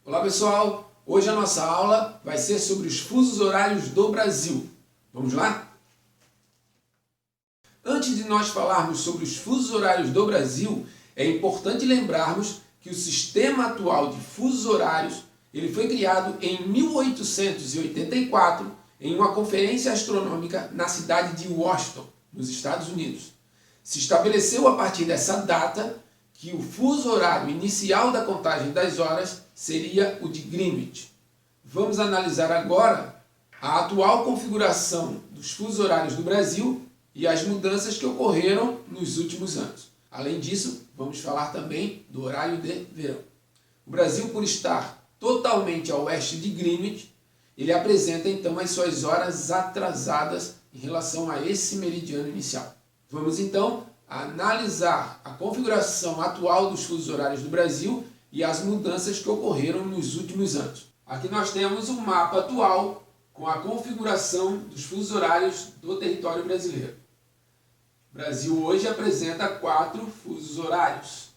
Olá pessoal, hoje a nossa aula vai ser sobre os fusos horários do Brasil. Vamos lá? Antes de nós falarmos sobre os fusos horários do Brasil, é importante lembrarmos que o sistema atual de fusos horários ele foi criado em 1884 em uma conferência astronômica na cidade de Washington, nos Estados Unidos. Se estabeleceu a partir dessa data que o fuso horário inicial da contagem das horas seria o de Greenwich. Vamos analisar agora a atual configuração dos fusos horários do Brasil e as mudanças que ocorreram nos últimos anos. Além disso, vamos falar também do horário de verão. O Brasil, por estar totalmente a oeste de Greenwich, ele apresenta então as suas horas atrasadas em relação a esse meridiano inicial. Vamos então analisar a configuração atual dos fusos horários do Brasil e as mudanças que ocorreram nos últimos anos. Aqui nós temos o mapa atual com a configuração dos fusos horários do território brasileiro. O Brasil hoje apresenta 4 fusos horários.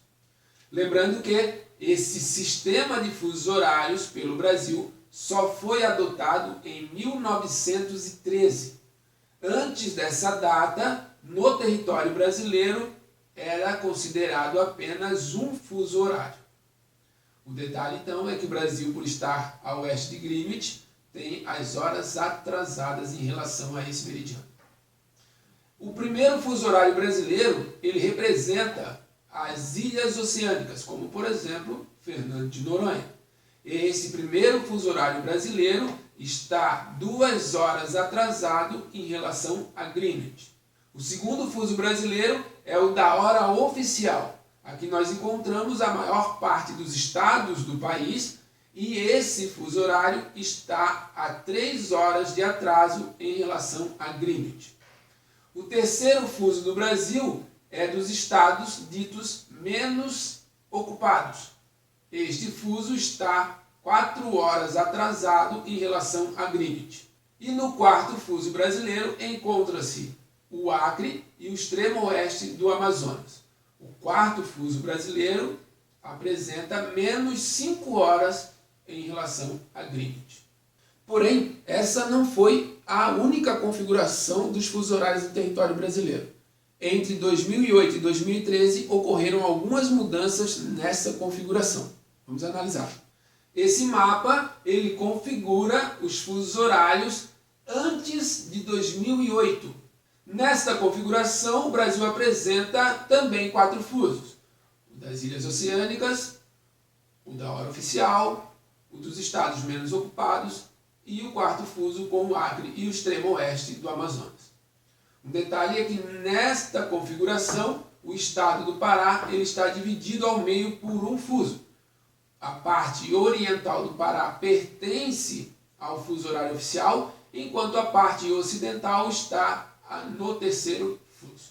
Lembrando que esse sistema de fusos horários pelo Brasil só foi adotado em 1913. Antes dessa data, no território brasileiro, era considerado apenas um fuso horário. O detalhe, então, é que o Brasil, por estar a oeste de Greenwich, tem as horas atrasadas em relação a esse meridiano. O primeiro fuso horário brasileiro, ele representa as ilhas oceânicas, como, por exemplo, Fernando de Noronha. Esse primeiro fuso horário brasileiro está 2 horas atrasado em relação a Greenwich. O segundo fuso brasileiro é o da hora oficial. Aqui nós encontramos a maior parte dos estados do país e esse fuso horário está a 3 horas de atraso em relação a Greenwich. O terceiro fuso do Brasil é dos estados ditos menos ocupados. Este fuso está 4 horas atrasado em relação a Greenwich. E no quarto fuso brasileiro encontra-se o Acre e o extremo oeste do Amazonas. O quarto fuso brasileiro apresenta menos 5 horas em relação a Greenwich. Porém, essa não foi a única configuração dos fusos horários do território brasileiro. Entre 2008 e 2013 ocorreram algumas mudanças nessa configuração. Vamos analisar. Esse mapa ele configura os fusos horários antes de 2008. Nesta configuração, o Brasil apresenta também 4 fusos. O das ilhas oceânicas, o da hora oficial, o dos estados menos ocupados e o quarto fuso com o Acre e o extremo oeste do Amazonas. Um detalhe é que nesta configuração, o estado do Pará ele está dividido ao meio por um fuso. A parte oriental do Pará pertence ao fuso horário oficial, enquanto a parte ocidental está no terceiro fuso.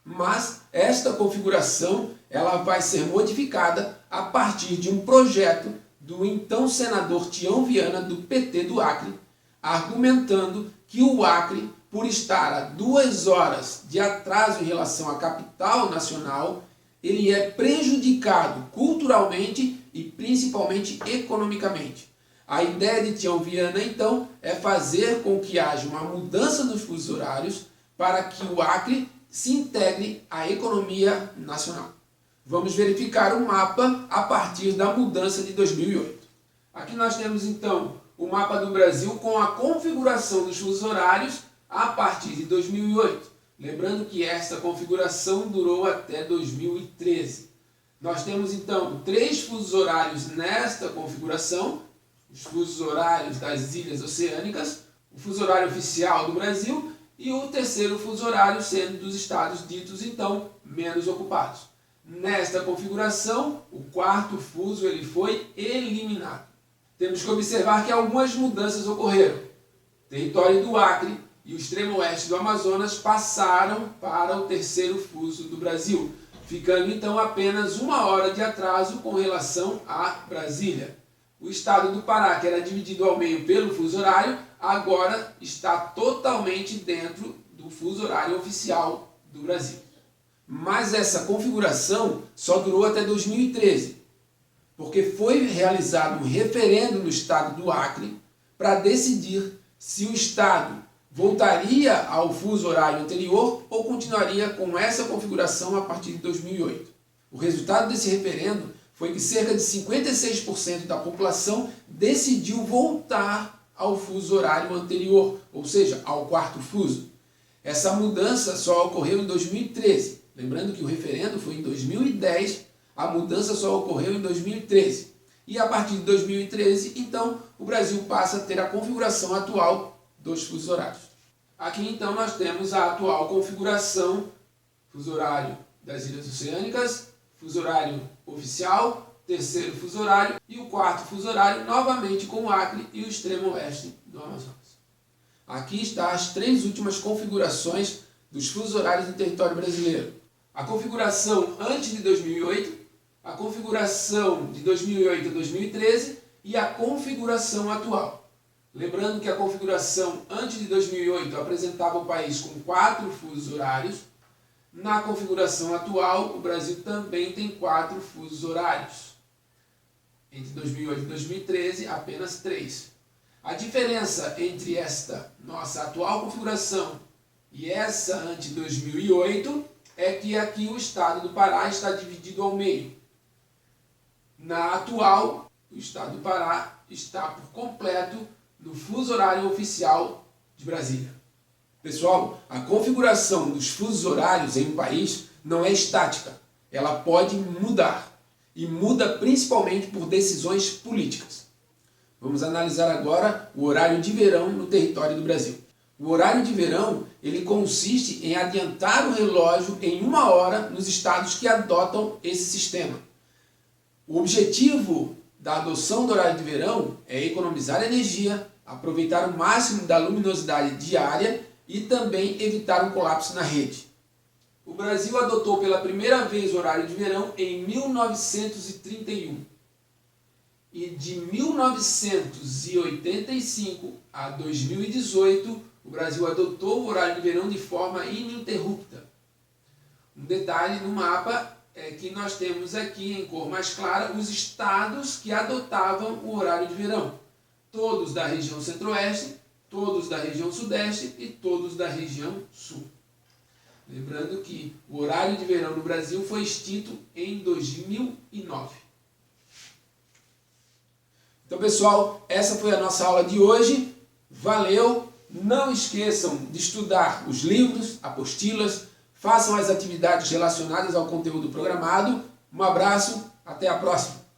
Mas esta configuração ela vai ser modificada a partir de um projeto do então senador Tião Viana, do PT do Acre, argumentando que o Acre, por estar a 2 horas de atraso em relação à capital nacional, ele é prejudicado culturalmente e principalmente economicamente. A ideia de Tião Viana, então, é fazer com que haja uma mudança dos fusos horários para que o Acre se integre à economia nacional. Vamos verificar o mapa a partir da mudança de 2008. Aqui nós temos, então, o mapa do Brasil com a configuração dos fusos horários a partir de 2008. Lembrando que esta configuração durou até 2013. Nós temos, então, 3 fusos horários nesta configuração. Os fusos horários das ilhas oceânicas, o fuso horário oficial do Brasil e o terceiro fuso horário sendo dos estados ditos, então, menos ocupados. Nesta configuração, o quarto fuso ele foi eliminado. Temos que observar que algumas mudanças ocorreram. O território do Acre e o extremo oeste do Amazonas passaram para o terceiro fuso do Brasil, ficando então apenas 1 hora de atraso com relação a Brasília. O estado do Pará, que era dividido ao meio pelo fuso horário, agora está totalmente dentro do fuso horário oficial do Brasil. Mas essa configuração só durou até 2013. porque foi realizado um referendo no estado do Acre para decidir se o estado voltaria ao fuso horário anterior ou continuaria com essa configuração a partir de 2008. O resultado desse referendo foi que cerca de 56% da população decidiu voltar ao fuso horário anterior, ou seja, ao quarto fuso. Essa mudança só ocorreu em 2013. Lembrando que o referendo foi em 2010, a mudança só ocorreu em 2013. E a partir de 2013, então, o Brasil passa a ter a configuração atual dos fusos horários. Aqui, então, nós temos a atual configuração: fuso horário das Ilhas Oceânicas, fuso horário oficial, terceiro fuso horário e o quarto fuso horário, novamente com o Acre e o extremo oeste do Amazonas. Aqui estão as três últimas configurações dos fusos horários no território brasileiro. A configuração antes de 2008, a configuração de 2008 a 2013 e a configuração atual. Lembrando que a configuração antes de 2008 apresentava o país com 4 fusos horários. Na configuração atual, o Brasil também tem 4 fusos horários. Entre 2008 e 2013, apenas 3. A diferença entre esta nossa atual configuração e essa ante 2008 é que aqui o estado do Pará está dividido ao meio. Na atual, o estado do Pará está por completo no fuso horário oficial de Brasília. Pessoal, a configuração dos fusos horários em um país não é estática. Ela pode mudar. E muda principalmente por decisões políticas. Vamos analisar agora o horário de verão no território do Brasil. O horário de verão, ele consiste em adiantar o relógio em 1 hora nos estados que adotam esse sistema. O objetivo da adoção do horário de verão é economizar energia, aproveitar o máximo da luminosidade diária e também evitar um colapso na rede. O Brasil adotou pela primeira vez o horário de verão em 1931. E de 1985 a 2018, o Brasil adotou o horário de verão de forma ininterrupta. Um detalhe no mapa é que nós temos aqui em cor mais clara os estados que adotavam o horário de verão. Todos da região centro-oeste, todos da região sudeste e todos da região sul. Lembrando que o horário de verão no Brasil foi extinto em 2009. Então, pessoal, essa foi a nossa aula de hoje. Valeu! Não esqueçam de estudar os livros, apostilas, façam as atividades relacionadas ao conteúdo programado. Um abraço, até a próxima!